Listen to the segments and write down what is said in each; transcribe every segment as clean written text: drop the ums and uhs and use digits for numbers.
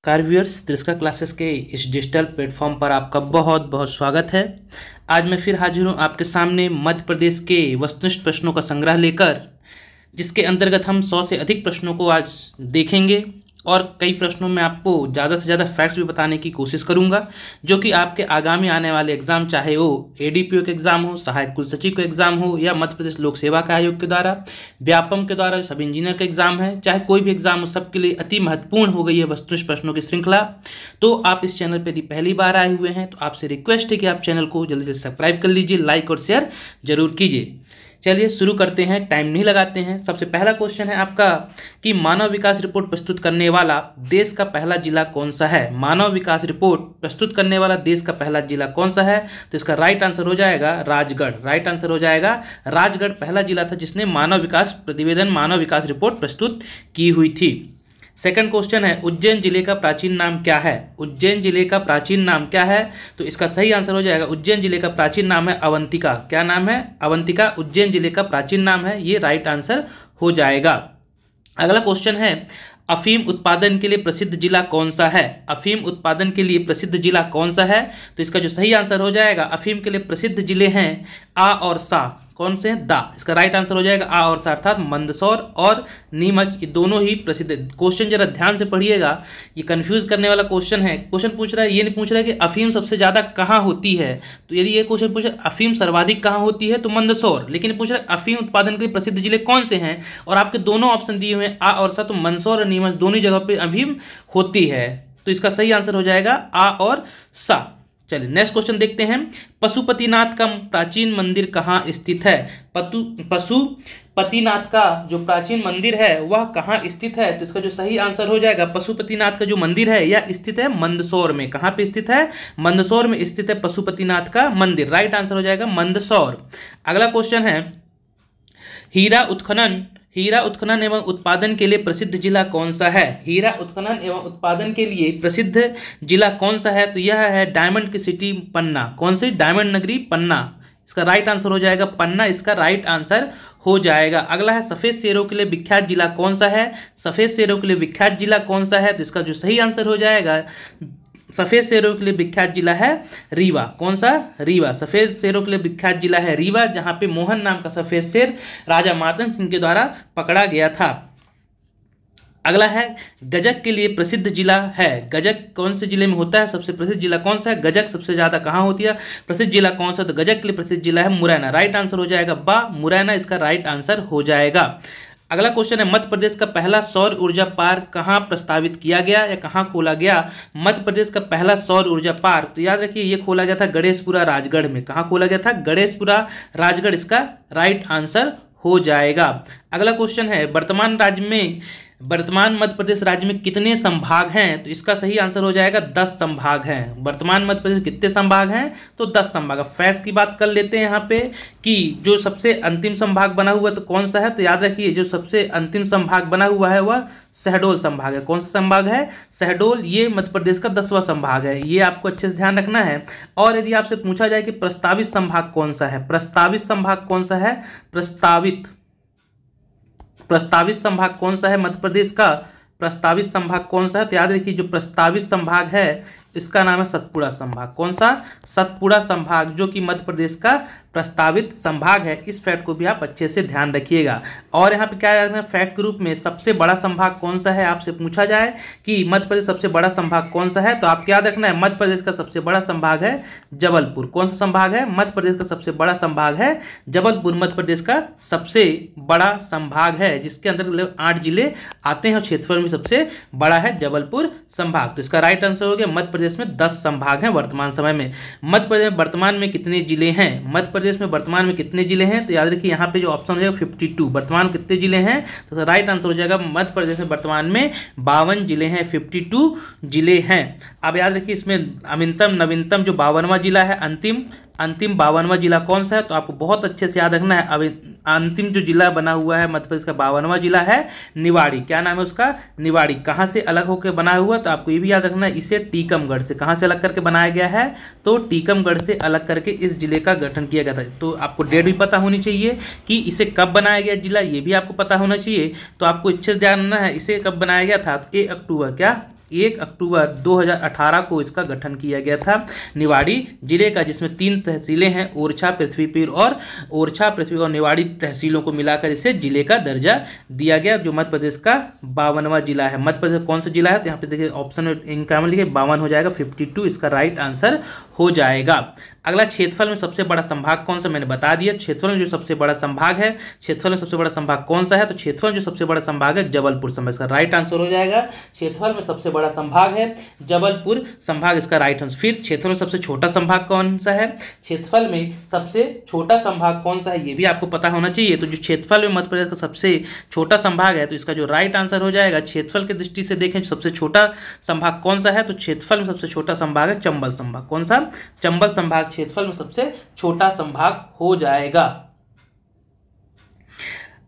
कार्व्यूअर्स त्रिस्का classes के इस digital platform पर आपका बहुत बहुत स्वागत है। आज मैं फिर हाजिर हूँ आपके सामने मध्य प्रदेश के वस्तुनिष्ठ प्रश्नों का संग्रह लेकर, जिसके अंतर्गत हम 100 से अधिक प्रश्नों को आज देखेंगे और कई प्रश्नों में आपको ज़्यादा से ज़्यादा फैक्ट्स भी बताने की कोशिश करूंगा, जो कि आपके आगामी आने वाले एग्जाम, चाहे वो एडीपीओ के एग्जाम हो, सहायक कुल सचिव का एग्जाम हो, या मध्य प्रदेश लोक सेवा आयोग के द्वारा, व्यापम के द्वारा सब इंजीनियर का एग्जाम है, चाहे कोई भी एग्जाम हो, सबके लिए अति महत्वपूर्ण हो गई है वस्तुनिष्ठ प्रश्नों की श्रृंखला। तो आप इस चैनल पर यदि पहली बार आए हुए हैं तो आपसे रिक्वेस्ट है कि आप चैनल को जल्दी से सब्सक्राइब कर लीजिए, लाइक और शेयर जरूर कीजिए। चलिए शुरू करते हैं, टाइम नहीं लगाते हैं। सबसे पहला क्वेश्चन है आपका कि मानव विकास रिपोर्ट प्रस्तुत करने वाला देश का पहला जिला कौन सा है। मानव विकास रिपोर्ट प्रस्तुत करने वाला देश का पहला जिला कौन सा है, तो इसका राइट आंसर हो जाएगा राजगढ़। राइट आंसर हो जाएगा राजगढ़ पहला जिला था जिसने मानव विकास प्रतिवेदन, मानव विकास रिपोर्ट प्रस्तुत की हुई थी। सेकंड क्वेश्चन है उज्जैन जिले का प्राचीन नाम क्या है। उज्जैन जिले का प्राचीन नाम क्या है, तो इसका सही आंसर हो जाएगा उज्जैन जिले का प्राचीन नाम है अवंतिका। क्या नाम है? अवंतिका उज्जैन जिले का प्राचीन नाम है, ये राइट आंसर हो जाएगा। अगला क्वेश्चन है अफीम उत्पादन के लिए प्रसिद्ध जिला कौन सा है। अफीम उत्पादन के लिए प्रसिद्ध जिला कौन सा है, तो इसका जो सही आंसर हो जाएगा, अफीम के लिए प्रसिद्ध जिले हैं आ और सा। कौन से हैं? दा। इसका राइट आंसर हो जाएगा आ और सा, अर्थात मंदसौर और नीमच, ये दोनों ही प्रसिद्ध। क्वेश्चन जरा ध्यान से पढ़िएगा, ये कंफ्यूज करने वाला क्वेश्चन है। क्वेश्चन पूछ रहा है, ये नहीं पूछ रहा है कि अफीम सबसे ज्यादा कहाँ होती है। तो यदि ये क्वेश्चन पूछ रहा है अफीम सर्वाधिक कहाँ होती है, तो मंदसौर। लेकिन पूछ रहा है अफीम उत्पादन के लिए प्रसिद्ध जिले कौन से हैं, और आपके दोनों ऑप्शन दिए हुए हैं आ और सा, तो मंदसौर और नीमच दोनों जगह पे अफीम होती है। तो इसका सही आंसर हो जाएगा आ और सा। चलिए नेक्स्ट क्वेश्चन देखते हैं। पशुपतिनाथ का प्राचीन मंदिर कहाँ स्थित है। पशुपतिनाथ का जो प्राचीन मंदिर है वह कहाँ स्थित है, तो इसका जो सही आंसर हो जाएगा, पशुपतिनाथ का जो मंदिर है यह स्थित है मंदसौर में। कहाँ पे स्थित है? मंदसौर में स्थित है पशुपतिनाथ का मंदिर। राइट आंसर हो जाएगा मंदसौर। अगला क्वेश्चन है हीरा उत्खनन एवं उत्पादन के लिए प्रसिद्ध जिला कौन सा है। हीरा उत्खनन एवं उत्पादन के लिए प्रसिद्ध जिला कौन सा है, तो यह है डायमंड की सिटी पन्ना। कौन सी? डायमंड नगरी पन्ना। इसका राइट आंसर हो जाएगा पन्ना, इसका राइट आंसर हो जाएगा। अगला है सफेद शेरों के लिए विख्यात जिला कौन सा है। सफेद शेरों के लिए विख्यात जिला कौन सा है, तो इसका जो सही आंसर हो जाएगा, सफेद शेरों के लिए विख्यात जिला है रीवा। कौन सा? रीवा। सफेद शेरों के लिए विख्यात जिला है रीवा, जहां पे मोहन नाम का सफेद शेर राजा मार्तंड सिंह के द्वारा पकड़ा गया था। अगला है गजक के लिए प्रसिद्ध जिला है। गजक कौन से जिले में होता है, सबसे प्रसिद्ध जिला कौन सा है। गजक सबसे ज्यादा कहाँ होती है, प्रसिद्ध जिला कौन सा, तो गजक के लिए प्रसिद्ध जिला है मुरैना। राइट आंसर हो जाएगा बा, मुरैना इसका राइट आंसर हो जाएगा। अगला क्वेश्चन है मध्य प्रदेश का पहला सौर ऊर्जा पार्क कहाँ प्रस्तावित किया गया या कहाँ खोला गया। मध्य प्रदेश का पहला सौर ऊर्जा पार्क, तो याद रखिए ये खोला गया था गणेशपुरा राजगढ़ में। कहाँ खोला गया था? गणेशपुरा राजगढ़, इसका राइट आंसर हो जाएगा। अगला क्वेश्चन है वर्तमान मध्य प्रदेश राज्य में कितने संभाग हैं, तो इसका सही आंसर हो जाएगा 10 संभाग हैं। वर्तमान मध्य प्रदेश कितने संभाग हैं, तो 10 संभाग। अब फैक्ट्स की बात कर लेते हैं यहाँ पे कि जो सबसे अंतिम संभाग बना हुआ है तो कौन सा है, तो याद रखिए जो सबसे अंतिम संभाग बना हुआ है वह शहडोल संभाग है। कौन सा संभाग है? शहडोल। ये मध्य प्रदेश का 10वां संभाग है, ये आपको अच्छे से ध्यान रखना है। और यदि आपसे पूछा जाए कि प्रस्तावित संभाग कौन सा है, प्रस्तावित संभाग कौन सा है, प्रस्तावित संभाग कौन सा है मध्य प्रदेश का, प्रस्तावित संभाग कौन सा है, तो याद रखिए जो प्रस्तावित संभाग है इसका नाम है सतपुड़ा संभाग। कौन सा? सतपुड़ा संभाग, जो कि मध्य प्रदेश का प्रस्तावित संभाग है। इस फैक्ट को भी आप अच्छे से ध्यान रखिएगा। और यहाँ पे क्या है फैक्ट के रूप में, सबसे बड़ा संभाग कौन सा है, आपसे पूछा जाए कि मध्य प्रदेश सबसे बड़ा संभाग कौन सा है, तो आपको याद रखना है मध्य प्रदेश का सबसे बड़ा संभाग है जबलपुर। कौन सा संभाग है? मध्य प्रदेश का सबसे बड़ा संभाग है जबलपुर। मध्य प्रदेश का सबसे बड़ा संभाग है, जिसके अंदर 8 जिले आते हैं और क्षेत्रफल में सबसे बड़ा है जबलपुर संभाग। तो इसका राइट आंसर हो गया मध्य प्रदेश में 10 संभाग हैं वर्तमान समय में। मध्य प्रदेश में वर्तमान में कितने जिले हैं, मध्य प्रदेश में वर्तमान में कितने जिले हैं, तो याद रखिए यहाँ पे जो ऑप्शन हो जाएगा 52। वर्तमान में कितने जिले हैं, तो राइट आंसर हो जाएगा मध्य प्रदेश में वर्तमान में 52 जिले हैं, 52 जिले हैं। अब याद रखिए इसमें नवीनतम जो 52वां जिला है, अंतिम 52वां जिला कौन सा है, तो आपको बहुत अच्छे से याद रखना है। अब अंतिम जो जिला बना हुआ है मध्य प्रदेश का 52वां जिला है निवाड़ी। क्या नाम है उसका? निवाड़ी। कहाँ से अलग होकर बना हुआ, तो आपको ये भी याद रखना है, इसे टीकमगढ़ से, कहाँ से अलग करके बनाया गया है, तो टीकमगढ़ से अलग करके इस जिले का गठन किया गया था। तो आपको डेट भी पता होनी चाहिए कि इसे कब बनाया गया जिला, ये भी आपको पता होना चाहिए। तो आपको अच्छे से ध्यान रखना है, इसे कब बनाया गया था, तो 1 अक्टूबर, क्या 1 अक्टूबर 2018 को इसका गठन किया गया था। निवाड़ी जिले का, जिसमें 3 तहसीलें हैं, ओरछा, पृथ्वीपुर और निवाड़ी तहसीलों को मिलाकर इसे जिले का दर्जा दिया गया, जो मध्य प्रदेश का 52वां जिला है। मध्य प्रदेश कौन सा जिला है, तो यहाँ पे देखिए ऑप्शन में इनका लिखे 52 हो जाएगा, 52 इसका राइट आंसर हो जाएगा। अगला, क्षेत्रफल में सबसे बड़ा संभाग कौन सा, मैंने बता दिया। क्षेत्रफल में जो सबसे बड़ा संभाग है, क्षेत्रफल में सबसे बड़ा संभाग कौन सा है, तो क्षेत्रफल में जो सबसे बड़ा संभाग है जबलपुर संभाग, इसका राइट आंसर हो जाएगा। क्षेत्रफल में सबसे बड़ा संभाग है जबलपुर संभाग, इसका राइट आंसर। फिर क्षेत्रफल में सबसे छोटा संभाग कौन सा है, क्षेत्रफल में सबसे छोटा संभाग कौन सा है, ये भी आपको पता होना चाहिए। तो जो क्षेत्रफल में मध्य प्रदेश का सबसे छोटा संभाग है, तो इसका जो राइट आंसर हो जाएगा, क्षेत्रफल की दृष्टि से देखें सबसे छोटा संभाग कौन सा है, तो क्षेत्रफल में सबसे छोटा संभाग है चंबल संभाग। कौन सा, चंबल संभाग क्षेत्रफल में सबसे छोटा संभाग हो जाएगा।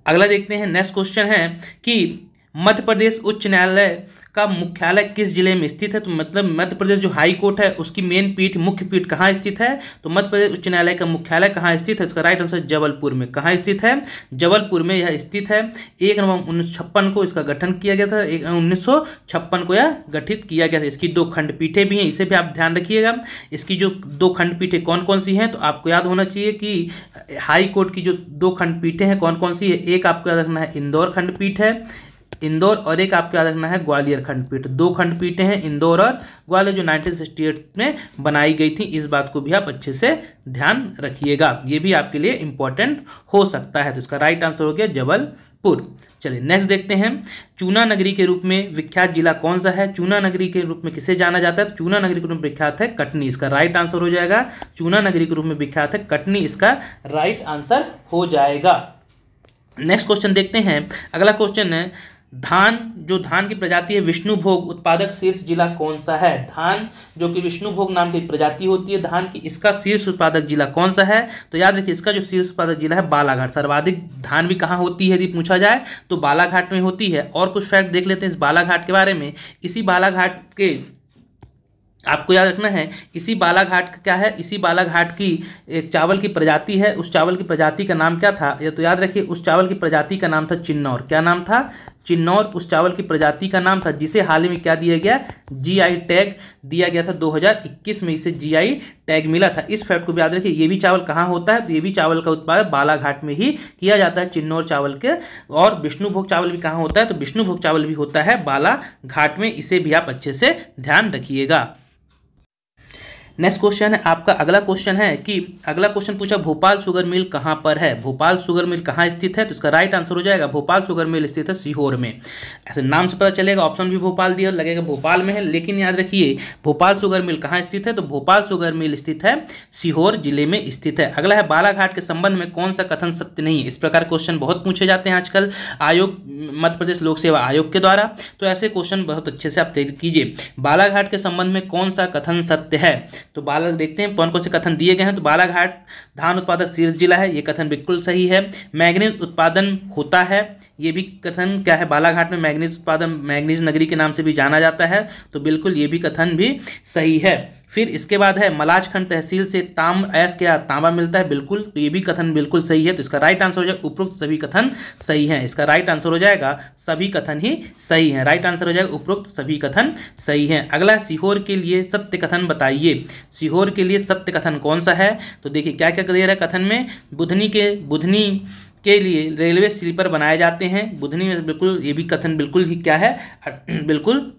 अगला देखते हैं, नेक्स्ट क्वेश्चन है कि मध्य प्रदेश उच्च न्यायालय का मुख्यालय किस जिले में स्थित है। तो मतलब मध्य प्रदेश जो हाई कोर्ट है उसकी मेन पीठ, मुख्य पीठ कहाँ स्थित है, तो मध्य प्रदेश उच्च न्यायालय का मुख्यालय कहाँ स्थित है, इसका राइट आंसर जबलपुर में। कहाँ स्थित है, जबलपुर में यह स्थित है। 1 नवंबर 1956 को इसका गठन किया गया था, 1956 को यह गठित किया गया था। इसकी 2 खंडपीठें भी हैं, इसे भी आप ध्यान रखिएगा। इसकी जो 2 खंडपीठें कौन कौन सी हैं, तो आपको याद होना चाहिए कि हाई कोर्ट की जो 2 खंडपीठें हैं कौन कौन सी है। एक आपको याद रखना है इंदौर खंडपीठ है, इंदौर, और एक आपको याद रखना है ग्वालियर खंडपीठ। 2 खंडपीठें हैं इंदौर और ग्वालियर, जो 1968 में बनाई गई थी। इस बात को भी आप अच्छे से ध्यान रखिएगा, ये भी आपके लिए इंपॉर्टेंट हो सकता है। तो इसका राइट आंसर हो गया जबलपुर। चलिए नेक्स्ट देखते हैं, चूना नगरी के रूप में विख्यात जिला कौन सा है। चूना नगरी के रूप में किसे जाना जाता है, तो चूना नगरी के रूप में विख्यात है कटनी, इसका राइट आंसर हो जाएगा। चूना नगरी के रूप में विख्यात है कटनी, इसका राइट आंसर हो जाएगा। नेक्स्ट क्वेश्चन देखते हैं। अगला क्वेश्चन है, धान की प्रजाति है विष्णुभोग उत्पादक शीर्ष जिला कौन सा है। धान जो कि विष्णुभोग नाम की प्रजाति होती है धान की, इसका शीर्ष उत्पादक जिला कौन सा है, तो याद रखिए इसका जो शीर्ष उत्पादक जिला है बालाघाट। सर्वाधिक धान भी कहाँ होती है यदि पूछा जाए तो बालाघाट में होती है। और कुछ फैक्ट देख लेते हैं इस बालाघाट के बारे में। इसी बालाघाट के आपको याद रखना है, इसी बालाघाट का क्या है, इसी बालाघाट की एक चावल की प्रजाति है। उस चावल की प्रजाति का नाम क्या था, ये तो याद रखिए उस चावल की प्रजाति का नाम था चिन्नौर। क्या नाम था, चिन्नौर उस चावल की प्रजाति का नाम था, जिसे हाल ही में क्या दिया गया, जीआई टैग दिया गया था। 2021 में इसे जीआई टैग मिला था। इस फैक्ट को भी याद रखिए। ये भी चावल कहाँ होता है, तो ये भी चावल का उत्पादन बालाघाट में ही किया जाता है, चिन्नौर चावल के। और विष्णुभोग चावल भी कहाँ होता है, तो विष्णुभोग चावल भी होता है बालाघाट में। इसे भी आप अच्छे से ध्यान रखिएगा। नेक्स्ट क्वेश्चन है आपका, अगला क्वेश्चन है कि अगला क्वेश्चन पूछा भोपाल शुगर मिल कहाँ पर है। भोपाल शुगर मिल कहाँ स्थित है, तो इसका राइट आंसर हो जाएगा भोपाल शुगर मिल स्थित है सीहोर में। ऐसे नाम से पता चलेगा, ऑप्शन भी भोपाल दिया लगेगा भोपाल में है, लेकिन याद रखिए भोपाल शुगर मिल कहाँ स्थित है, तो भोपाल शुगर मिल स्थित है सीहोर जिले में स्थित है। अगला है बालाघाट के संबंध में कौन सा कथन सत्य नहीं है। इस प्रकार क्वेश्चन बहुत पूछे जाते हैं आजकल आयोग, मध्य प्रदेश लोक सेवा आयोग के द्वारा, तो ऐसे क्वेश्चन बहुत अच्छे से आप तैयार कीजिए। बालाघाट के संबंध में कौन सा कथन सत्य है, तो देखते हैं कौन कौन से कथन दिए गए हैं। तो बालाघाट धान उत्पादक शीर्ष जिला है, ये कथन बिल्कुल सही है। मैग्नीज उत्पादन होता है, ये भी कथन क्या है, बालाघाट में मैग्नीज उत्पादन मैग्नीज नगरी के नाम से भी जाना जाता है, तो बिल्कुल ये भी कथन भी सही है। फिर इसके बाद है मलाजखंड तहसील से तांबा मिलता है, बिल्कुल, तो ये भी कथन बिल्कुल सही है। तो इसका राइट आंसर हो जाएगा उपरोक्त सभी कथन सही हैं। इसका राइट आंसर हो जाएगा सभी कथन ही सही हैं। राइट आंसर हो जाएगा उपरोक्त सभी कथन सही हैं। अगला, सीहोर के लिए सत्य कथन बताइए। सीहोर के लिए सत्य कथन कौन सा है, तो देखिए क्या क्या दे रहा है कथन में। बुधनी के लिए रेलवे स्लीपर बनाए जाते हैं। बुधनी में बिल्कुल, ये भी कथन बिल्कुल ही क्या है, बिल्कुल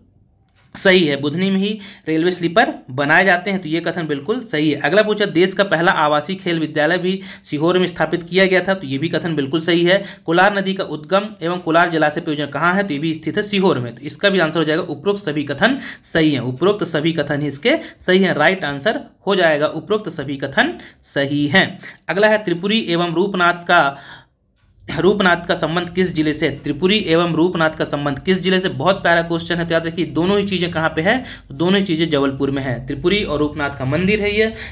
सही है। बुधनी में ही रेलवे स्लीपर बनाए जाते हैं, तो ये कथन बिल्कुल सही है। अगला पूछा देश का पहला आवासीय खेल विद्यालय भी सीहोर में स्थापित किया गया था, तो ये भी कथन बिल्कुल सही है। कोलार नदी का उद्गम एवं कोलार जलाशय परियोजना कहाँ है, तो ये भी स्थित है सीहोर में, तो इसका भी आंसर हो जाएगा उपरोक्त सभी कथन सही हैं। उपरोक्त सभी कथन ही इसके सही हैं। राइट आंसर हो जाएगा उपरोक्त सभी कथन सही हैं। अगला है त्रिपुरी एवं रूपनाथ का संबंध किस जिले से। त्रिपुरी एवं रूपनाथ का संबंध किस जिले से, बहुत प्यारा क्वेश्चन है। तो याद रखिए दोनों ही चीजें कहाँ पे है, तो दोनों ही चीजें जबलपुर में है। त्रिपुरी और रूपनाथ का मंदिर है,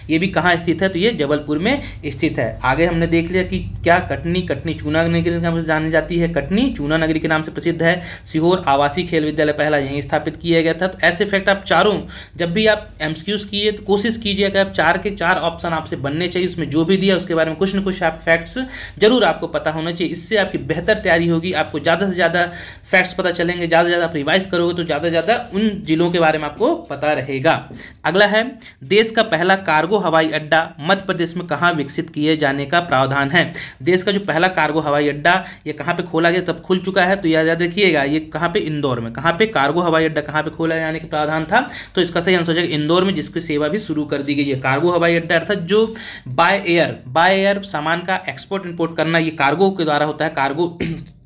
ये भी कहाँ स्थित है, तो ये जबलपुर में स्थित है। आगे हमने देख लिया कि क्या कटनी चूना नगरी के नाम से जानी जाती है, कटनी चूना नगरी के नाम से प्रसिद्ध है। सीहोर आवासीय खेल विद्यालय पहला यहीं स्थापित किया गया था। तो ऐसे फैक्ट आप चारों, जब भी आप एमसीक्यूज कीजिए तो कोशिश कीजिए कि आप 4 के 4 ऑप्शन आपसे बनने चाहिए, उसमें जो भी दिया उसके बारे में कुछ न कुछ आप फैक्ट्स जरूर आपको पता होना चाहिए। समझिए, इससे आपकी बेहतर तैयारी होगी, आपको ज़्यादा से ज़्यादा फैक्ट्स पता चलेंगे, ज़्यादा से ज़्यादा आप रिवाइज करोगे तो ज़्यादा से ज़्यादा उन जिलों के बारे में आपको पता रहेगा। अगला है, देश का पहला कार्गो हवाई अड्डा मध्य प्रदेश में कहाँ विकसित किए जाने का प्रावधान है। देश का जो पहला कार्गो हवाई अड्डा ये कहाँ पे खोला गया, तब खुल चुका है, तो याद रखिएगा ये कहाँ पे, इंदौर में। कहाँ पे कार्गो हवाई अड्डा कहाँ पे खोला जाने का प्रावधान था, तो इसका सही आंसर हो जाएगा इंदौर में, जिसकी सेवा भी शुरू कर दी गई है। कार्गो हवाई अड्डा अर्थात जो बाय एयर सामान का एक्सपोर्ट इंपोर्ट करना, ये कार्गो के द्वारा होता है,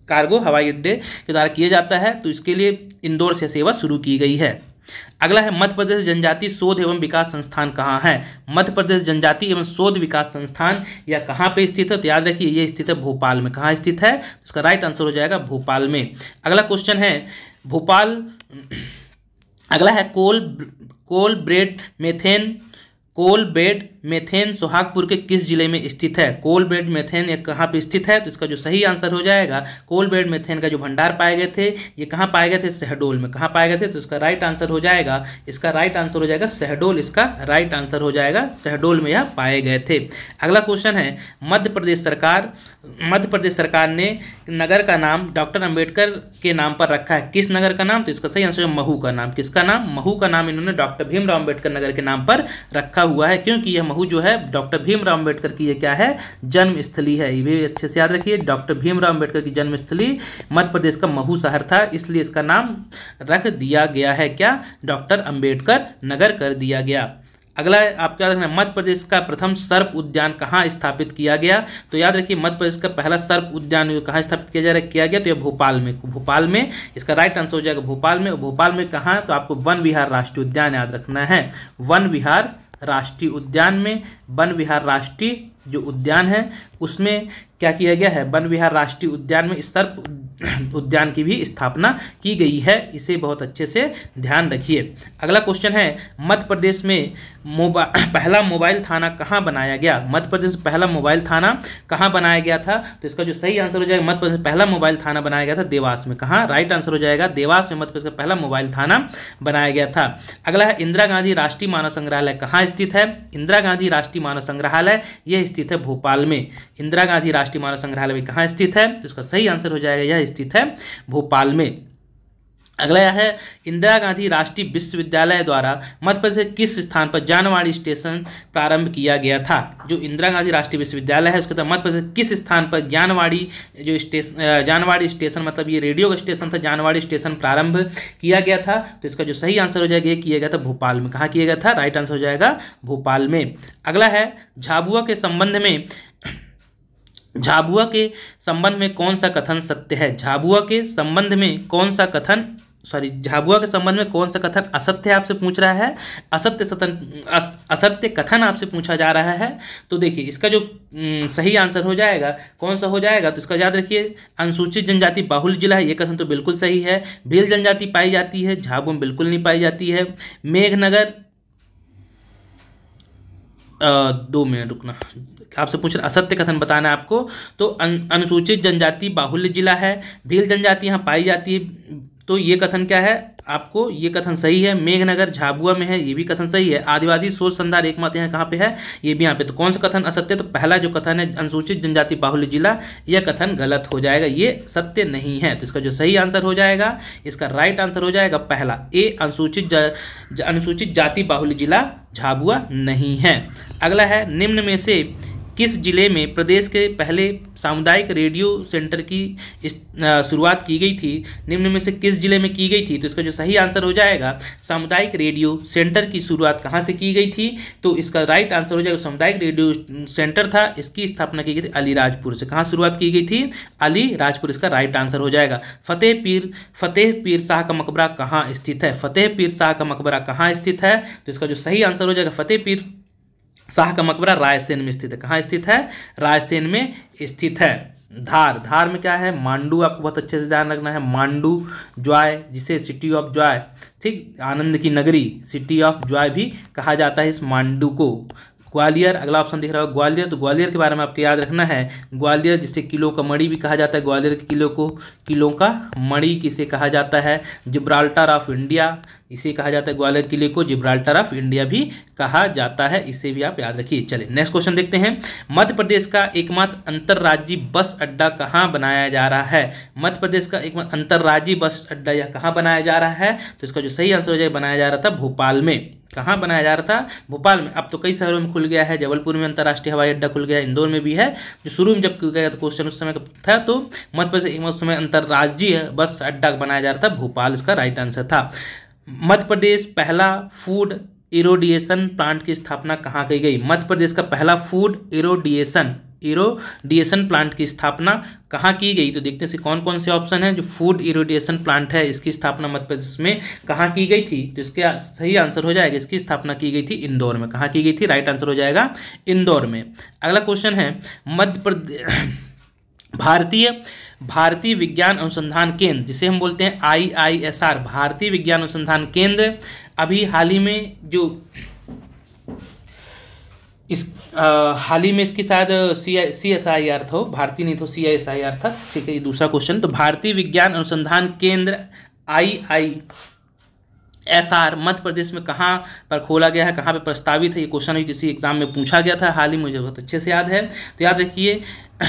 कार्गो हवाई अड्डे के द्वारा किया जाता है, तो इसके लिए इंदौर से सेवा शुरू की गई है। अगला है, मध्य प्रदेश जनजाति शोध एवं विकास संस्थान कहाँ है। मध्य प्रदेश जनजाति एवं शोध विकास संस्थान यह कहाँ पे स्थित है, तो याद रखिए ये स्थित है भोपाल में। कहाँ स्थित है, इसका राइट आंसर हो जाएगा भोपाल में। अगला क्वेश्चन है, अगला है, कोल बेड मेथेन सोहागपुर के किस जिले में स्थित है। कोल बेड मेथेन ये कहाँ पे स्थित है, तो इसका जो सही आंसर हो जाएगा, कोल बेड मेथेन का जो भंडार पाए गए थे ये कहाँ पाए गए थे, शहडोल में। कहाँ पाए गए थे, तो इसका राइट आंसर हो जाएगा, शहडोल, इसका राइट आंसर हो जाएगा, शहडोल में यह पाए गए थे। अगला क्वेश्चन है, मध्य प्रदेश सरकार ने नगर का नाम डॉक्टर अंबेडकर के नाम पर रखा है। किस नगर का नाम, तो इसका सही आंसर है महू का नाम। किसका नाम, महू का नाम इन्होंने डॉक्टर भीमराव अंबेडकर नगर के नाम पर रखा हुआ है, क्योंकि यह महू जो है डॉक्टर भीमराव अंबेडकर की ये क्या है, जन्मस्थली है। ये भी अच्छे से याद रखिए, डॉक्टर भीमराव अंबेडकर की जन्मस्थली मध्य प्रदेश का महू शहर था, इसलिए इसका नाम रख दिया गया है क्या, डॉक्टर अंबेडकर नगर कर दिया गया। अगला आपको याद रखना, मध्य प्रदेश का प्रथम सर्प उद्यान कहाँ स्थापित किया गया, तो याद रखिए मध्य प्रदेश का पहला सर्प उद्यान कहाँ स्थापित किया गया, तो ये भोपाल में, इसका राइट आंसर हो जाएगा भोपाल में। भोपाल में कहाँ, तो आपको वन विहार राष्ट्रीय उद्यान याद रखना है, वन विहार राष्ट्रीय उद्यान में। वन विहार राष्ट्रीय जो उद्यान है उसमें क्या किया गया है, वन विहार राष्ट्रीय उद्यान में इस सर्प उद्यान की भी स्थापना की गई है, इसे बहुत अच्छे से ध्यान रखिए। अगला क्वेश्चन है, मध्य प्रदेश में पहला मोबाइल थाना कहाँ बनाया गया। मध्य प्रदेश में पहला मोबाइल थाना कहाँ बनाया गया था, तो इसका जो सही आंसर हो जाएगा, मध्य प्रदेश में पहला मोबाइल थाना बनाया गया था देवास में। कहाँ, राइट आंसर हो जाएगा देवास में, मध्य प्रदेश का पहला मोबाइल थाना बनाया गया था। अगला है, इंदिरा गांधी राष्ट्रीय मानव संग्रहालय कहाँ स्थित है। इंदिरा गांधी राष्ट्रीय मानव संग्रहालय यह स्थित है भोपाल में। इंदिरा गांधी राष्ट्रीय मानव संग्रहालय कहाँ स्थित है, तो इसका सही आंसर हो जाएगा, यह स्थित है भोपाल में। अगला है, इंदिरा गांधी राष्ट्रीय विश्वविद्यालय द्वारा मध्य प्रदेश के किस स्थान पर जानवाड़ी स्टेशन प्रारंभ किया गया था। जो इंदिरा गांधी राष्ट्रीय विश्वविद्यालय है उसके तहत मध्य प्रदेश किस स्थान पर जानवाड़ी स्टेशन मतलब ये रेडियो का स्टेशन था, जानवाड़ी स्टेशन प्रारंभ किया गया था, तो इसका जो सही आंसर हो जाएगा, ये किया गया था भोपाल में। कहाँ किया गया था, राइट आंसर हो जाएगा भोपाल में। अगला है, झाबुआ के संबंध में कौन सा कथन सत्य है। झाबुआ के संबंध में कौन सा कथन असत्य आपसे पूछ रहा है, असत्य कथन आपसे पूछा जा रहा है। तो देखिए इसका जो सही आंसर हो जाएगा, कौन सा हो जाएगा, तो इसका याद रखिए, अनुसूचित जनजाति बाहुल्य जिला है, ये कथन तो बिल्कुल सही है। भील जनजाति पाई जाती है, झाबुआ में बिल्कुल नहीं पाई जाती है। मेघनगर 2 मिनट रुकना, आपसे पूछ रहे असत्य कथन बताना है आपको, तो अनुसूचित जनजाति बाहुल्य जिला है, भील जनजाति यहाँ पाई जाती है, तो ये कथन क्या है आपको, ये कथन सही है। मेघनगर झाबुआ में है, ये भी कथन सही है। आदिवासी शोध संधार एकमात्र यहाँ कहाँ पे है, ये भी यहाँ पे, तो कौन सा कथन असत्य, तो पहला जो कथन है अनुसूचित जनजाति बाहुल्य जिला, यह कथन गलत हो जाएगा, ये सत्य नहीं है। तो इसका जो सही आंसर हो जाएगा, इसका राइट आंसर हो जाएगा पहला ए, अनुसूचित जाति बाहुल्य जिला झाबुआ नहीं है। अगला है, निम्न में से किस जिले में प्रदेश के पहले सामुदायिक रेडियो सेंटर की शुरुआत की गई थी। निम्न में से किस जिले में की गई थी, तो इसका जो सही आंसर हो जाएगा, सामुदायिक रेडियो सेंटर की शुरुआत कहाँ से की गई थी, तो इसका राइट आंसर हो जाएगा, सामुदायिक रेडियो सेंटर था, इसकी स्थापना की गई थी अलीराजपुर से। कहाँ शुरुआत की गई थी, अलीराजपुर, इसका राइट आंसर हो जाएगा। फतेह पीर शाह का मकबरा कहाँ स्थित है। फतेह पीर शाह का मकबरा कहाँ स्थित है, तो इसका जो सही आंसर हो जाएगा, फतेह पीर शाह का मकबरा रायसेन में स्थित है। कहाँ स्थित है, रायसेन में स्थित है। धार में क्या है, मांडू, आपको बहुत अच्छे से ध्यान रखना है, मांडू जॉय, जिसे सिटी ऑफ जॉय, ठीक, आनंद की नगरी, सिटी ऑफ जॉय भी कहा जाता है इस मांडू को। ग्वालियर, अगला ऑप्शन दिख रहा है ग्वालियर, तो ग्वालियर के बारे में आपको याद रखना है, ग्वालियर जिसे किलों का मणि भी कहा जाता है, ग्वालियर के किलों को किलों का मणि किसे कहा जाता है, जिब्राल्टर ऑफ इंडिया इसे कहा जाता है, ग्वालियर किले को जिब्राल्टर ऑफ इंडिया भी कहा जाता है, इसे भी आप याद रखिए। चलिए नेक्स्ट क्वेश्चन देखते हैं, मध्य प्रदेश का एकमात्र अंतर्राज्यीय बस अड्डा कहाँ बनाया जा रहा है, मध्य प्रदेश का एकमात्र अंतर्राज्यीय बस अड्डा यह कहाँ बनाया जा रहा है, तो इसका जो सही आंसर हो जाए बनाया जा रहा था भोपाल में। कहाँ बनाया जा रहा था, भोपाल में। अब तो कई शहरों में खुल गया है, जबलपुर में अंतर्राष्ट्रीय हवाई अड्डा खुल गया, इंदौर में भी है। जो शुरू में जब गया था क्वेश्चन उस समय था, तो मध्य प्रदेश उस समय अंतर्राज्यीय बस अड्डा बनाया जा रहा था भोपाल, इसका राइट आंसर था। मध्य प्रदेश पहला फूड इरोडिएशन प्लांट की स्थापना कहाँ की गई, मध्य प्रदेश का पहला फूड इरोडिएशन प्लांट की स्थापना कहाँ की गई, तो देखते हैं कौन कौन से ऑप्शन है। जो फूड इरोडिएशन प्लांट है इसकी स्थापना मध्य प्रदेश में कहाँ की गई थी, तो इसके सही आंसर हो जाएगा, इसकी स्थापना की गई थी इंदौर में। कहाँ की गई थी, राइट आंसर हो जाएगा इंदौर में। अगला क्वेश्चन है, मध्य प्रदेश भारतीय विज्ञान अनुसंधान केंद्र जिसे हम बोलते हैं IISR, भारतीय विज्ञान अनुसंधान केंद्र, अभी हाल ही में जो हाल ही में इसकी शायद CSIR था, भारतीय नहीं था, CSIR था, ठीक है। ये दूसरा क्वेश्चन, तो भारतीय विज्ञान अनुसंधान केंद्र IISR मध्य प्रदेश में कहाँ पर खोला गया है, कहाँ पे प्रस्तावित है, ये क्वेश्चन भी किसी एग्जाम में पूछा गया था हाल ही, मुझे बहुत अच्छे से याद है। तो याद रखिए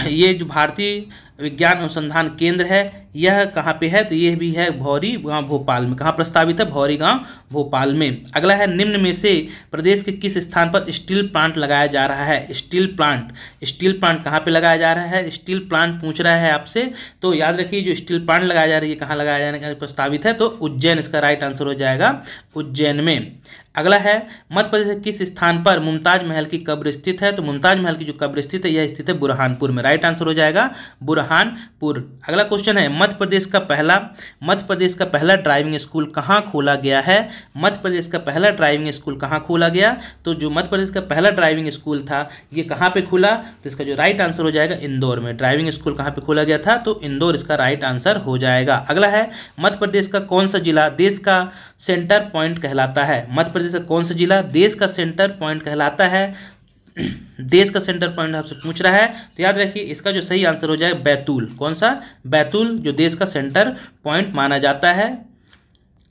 ये जो भारतीय विज्ञान अनुसंधान केंद्र है यह कहाँ पे है, तो यह भी है भौरी गांव भोपाल में। कहाँ प्रस्तावित है, भौरी गांव भोपाल में। अगला है, निम्न में से प्रदेश के किस स्थान पर स्टील प्लांट लगाया जा रहा है, स्टील प्लांट कहाँ पे लगाया जा रहा है, स्टील प्लांट पूछ रहा है आपसे, तो याद रखिए जो स्टील प्लांट लगाया जा रही है कहाँ लगाया जाने का प्रस्तावित है, तो उज्जैन इसका राइट आंसर हो जाएगा, उज्जैन में। अगला है, मध्य प्रदेश के किस स्थान पर मुमताज महल की कब्र स्थित है, तो मुमताज महल की जो कब्र स्थित है यह स्थित है बुरहानपुर में, राइट आंसर हो जाएगा बुरहानपुर। अगला क्वेश्चन है, मध्य प्रदेश का पहला ड्राइविंग स्कूल कहाँ खोला गया है, मध्य प्रदेश का पहला ड्राइविंग स्कूल कहाँ खोला गया, तो जो मध्य प्रदेश का पहला ड्राइविंग स्कूल था ये कहाँ पे खुला, तो इसका जो राइट आंसर हो जाएगा इंदौर में। ड्राइविंग स्कूल कहाँ पे खोला गया था, तो इंदौर इसका राइट आंसर हो जाएगा। अगला है, मध्य प्रदेश का कौन सा जिला देश का सेंटर पॉइंट कहलाता है, मध्य प्रदेश का कौन सा जिला देश का सेंटर पॉइंट कहलाता है, देश का सेंटर पॉइंट आपसे पूछ रहा है, तो याद रखिए इसका जो सही आंसर हो जाएगा बैतूल। कौन सा, बैतूल जो देश का सेंटर पॉइंट माना जाता है।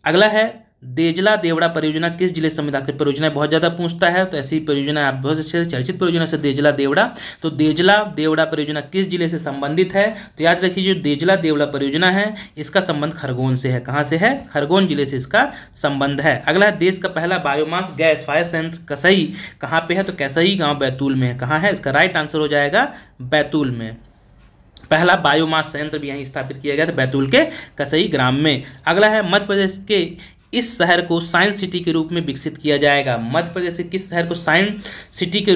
अगला है, देजला देवड़ा परियोजना किस जिले से संबंधित है, परियोजना बहुत ज्यादा पूछता है, तो ऐसी परियोजना आप बहुत अच्छे से चर्चित परियोजना से देजला देवड़ा, तो देजला देवड़ा परियोजना किस जिले से संबंधित है, तो याद रखिए जो देजला देवड़ा परियोजना है इसका संबंध खरगोन से है। कहाँ से है, खरगोन जिले से इसका संबंध है। अगला है, देश का पहला बायोमास गैस फायर संयंत्र कसई कहाँ पे है, तो कसई गाँव बैतूल में है। कहाँ है, इसका राइट आंसर हो जाएगा बैतूल में। पहला बायोमास संयंत्र भी यहीं स्थापित किया गया था बैतूल के कसई ग्राम में। अगला है, मध्य प्रदेश के इस शहर को साइंस सिटी के रूप में विकसित किया जाएगा, मध्य प्रदेश के किस शहर को साइंस सिटी के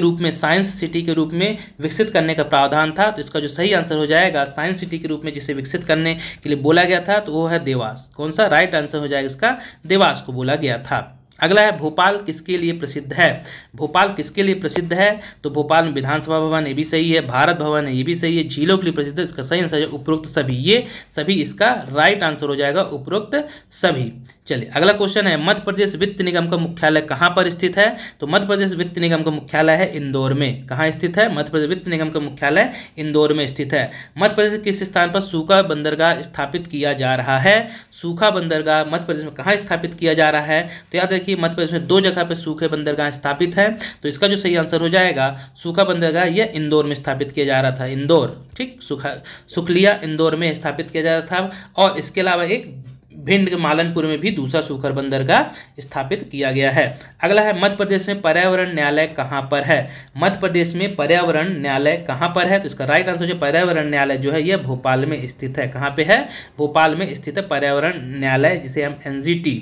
रूप में विकसित करने का प्रावधान था, तो इसका जो सही आंसर हो जाएगा साइंस सिटी के रूप में जिसे विकसित करने के लिए बोला गया था तो वो है देवास। कौन सा, राइट आंसर हो जाएगा इसका देवास को बोला गया था। अगला है, भोपाल किसके लिए प्रसिद्ध है, भोपाल किसके लिए प्रसिद्ध है, तो भोपाल में विधानसभा भवन, ये भी सही है, भारत भवन है, ये भी सही है, झीलों के लिए प्रसिद्ध है, इसका सही आंसर है उपरोक्त सभी, ये सभी इसका राइट आंसर हो जाएगा उपरोक्त सभी। चलिए अगला क्वेश्चन है, मध्य प्रदेश वित्त निगम का मुख्यालय कहाँ पर स्थित है, तो मध्य प्रदेश वित्त निगम का मुख्यालय है इंदौर में। कहाँ स्थित है, मध्य प्रदेश वित्त निगम का मुख्यालय इंदौर में स्थित है। मध्य प्रदेश के किस स्थान पर सूखा बंदरगाह स्थापित किया जा रहा है, सूखा बंदरगाह मध्य प्रदेश में कहाँ स्थापित किया जा रहा है, तो याद रखिए मध्य प्रदेश में 2 जगह पर सूखे बंदरगाह स्थापित है, तो इसका जो सही आंसर हो जाएगा सूखा बंदरगाह यह इंदौर में स्थापित किया जा रहा था, इंदौर, ठीक, सुखलिया इंदौर में स्थापित किया जा रहा था। और इसके अलावा एक भिंड के मालनपुर में भी दूसरा सूखर बंदरगाह स्थापित किया गया है। अगला है, मध्य प्रदेश में पर्यावरण न्यायालय कहाँ पर है, मध्य प्रदेश में पर्यावरण न्यायालय कहाँ पर है, तो इसका राइट आंसर जो पर्यावरण न्यायालय जो है यह भोपाल में स्थित है। कहाँ पे है, भोपाल में स्थित है पर्यावरण न्यायालय, जिसे हम NGT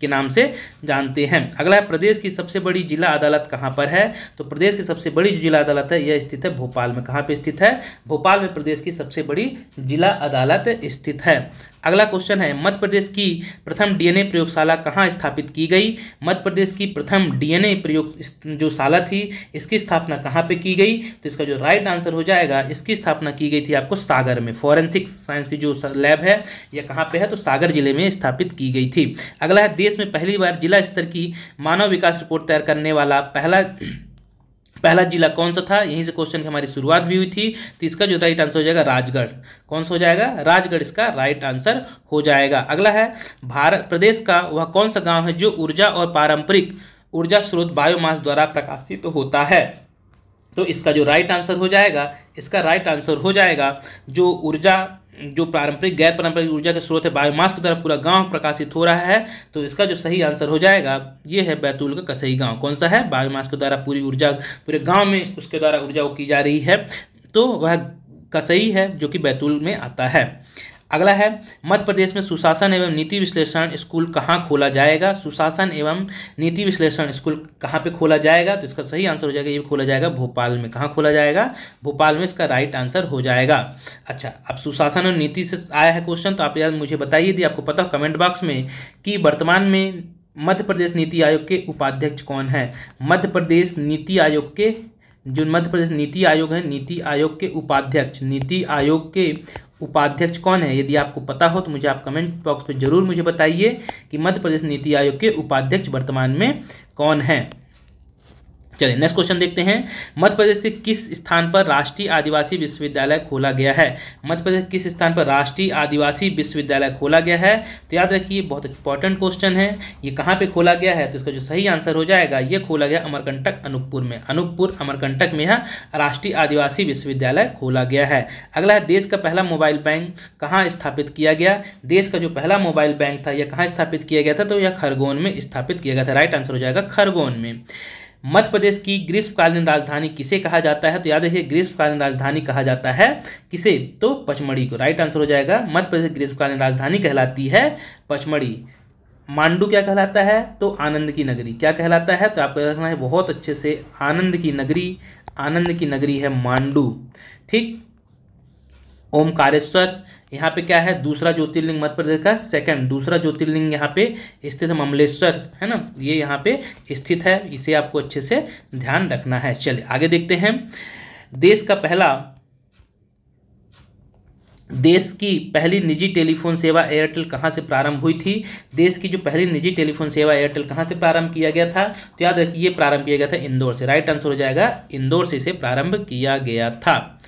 के नाम से जानते हैं। अगला है, प्रदेश की सबसे बड़ी जिला अदालत कहाँ पर है, तो प्रदेश की सबसे बड़ी जो जिला अदालत है यह स्थित है भोपाल में। कहाँ पे स्थित है, भोपाल में प्रदेश की सबसे बड़ी जिला अदालत स्थित है। अगला क्वेश्चन है, मध्य प्रदेश की प्रथम DNA प्रयोगशाला कहाँ स्थापित की गई, मध्य प्रदेश की प्रथम DNA प्रयोग जो शाला थी इसकी स्थापना कहाँ पे की गई, तो इसका जो राइट आंसर हो जाएगा इसकी स्थापना की गई थी आपको सागर में। फॉरेंसिक साइंस की जो लैब है यह कहाँ पे है, तो सागर जिले में स्थापित की गई थी। अगला है, देश में पहली बार जिला स्तर की मानव विकास रिपोर्ट तैयार करने वाला पहला पहला जिला कौन सा था, यहीं से क्वेश्चन की हमारी शुरुआत भी हुई थी। तो इसका जो राइट आंसर हो जाएगा राजगढ़। कौन सा हो जाएगा, राजगढ़ इसका राइट आंसर हो जाएगा। अगला है भारत प्रदेश का वह कौन सा गांव है जो ऊर्जा और पारंपरिक ऊर्जा स्रोत बायोमास द्वारा प्रकाशित होता है। तो इसका जो राइट आंसर हो जाएगा, इसका राइट आंसर हो जाएगा जो ऊर्जा, जो पारंपरिक गैर पारंपरिक ऊर्जा के स्रोत है बायोमास की तरफ पूरा गांव प्रकाशित हो रहा है। तो इसका जो सही आंसर हो जाएगा ये है बैतूल का कसई गांव। कौन सा है, बायोमास के द्वारा पूरी ऊर्जा, पूरे गांव में उसके द्वारा ऊर्जा की जा रही है, तो वह कसई है जो कि बैतूल में आता है। अगला है मध्य प्रदेश में सुशासन एवं नीति विश्लेषण स्कूल कहाँ खोला जाएगा। सुशासन एवं नीति विश्लेषण स्कूल कहाँ पे खोला जाएगा, तो इसका सही आंसर हो जाएगा, ये खोला जाएगा भोपाल में। कहाँ खोला जाएगा, भोपाल में इसका राइट आंसर हो जाएगा। अच्छा, अब सुशासन और नीति से आया है क्वेश्चन, तो आप यार मुझे बताइए यदि आपको पता हो कमेंट बॉक्स में कि वर्तमान में मध्य प्रदेश नीति आयोग के उपाध्यक्ष कौन है। मध्य प्रदेश नीति आयोग के, जो मध्य प्रदेश नीति आयोग है, नीति आयोग के उपाध्यक्ष, नीति आयोग के उपाध्यक्ष कौन है। यदि आपको पता हो तो मुझे आप कमेंट बॉक्स में जरूर मुझे बताइए कि मध्य प्रदेश नीति आयोग के उपाध्यक्ष वर्तमान में कौन है। चलिए नेक्स्ट क्वेश्चन देखते हैं। मध्य प्रदेश के किस स्थान पर राष्ट्रीय आदिवासी विश्वविद्यालय खोला गया है। मध्य प्रदेश किस स्थान पर राष्ट्रीय आदिवासी विश्वविद्यालय खोला गया है, तो याद रखिए बहुत इंपॉर्टेंट क्वेश्चन है। ये कहाँ पे खोला गया है, तो इसका जो सही आंसर हो जाएगा, ये खोला गया अमरकंटक अनूपपुर में। अनूपपुर अमरकंटक में यह राष्ट्रीय आदिवासी विश्वविद्यालय खोला गया है। अगला है देश का पहला मोबाइल बैंक कहाँ स्थापित किया गया। देश का जो पहला मोबाइल बैंक था यह कहाँ स्थापित किया गया था, तो यह खरगोन में स्थापित किया गया था। राइट आंसर हो जाएगा खरगोन में। मध्य प्रदेश की ग्रीष्मकालीन राजधानी किसे कहा जाता है, तो याद रखिए ग्रीष्मकालीन राजधानी कहा जाता है किसे, तो पचमढ़ी को। राइट आंसर हो जाएगा मध्य प्रदेश की ग्रीष्मकालीन राजधानी कहलाती है पचमढ़ी। मांडू क्या कहलाता है, तो आनंद की नगरी। क्या कहलाता है, तो आपको रखना है बहुत अच्छे से, आनंद की नगरी, आनंद की नगरी है मांडू। ठीक। ओमकारेश्वर यहाँ पे क्या है, दूसरा ज्योतिर्लिंग मध्य प्रदेश का सेकंड, दूसरा ज्योतिर्लिंग यहाँ पे स्थित है, ममलेश्वर है ना, ये यहाँ पे स्थित है। इसे आपको अच्छे से ध्यान रखना है। चलिए आगे देखते हैं। देश की पहली निजी टेलीफोन सेवा एयरटेल कहाँ से प्रारंभ हुई थी। देश की जो पहली निजी टेलीफोन सेवा एयरटेल कहाँ से प्रारंभ किया गया था, तो याद रखिए ये प्रारंभ किया गया था इंदौर से। राइट आंसर हो जाएगा इंदौर से इसे प्रारंभ किया गया था।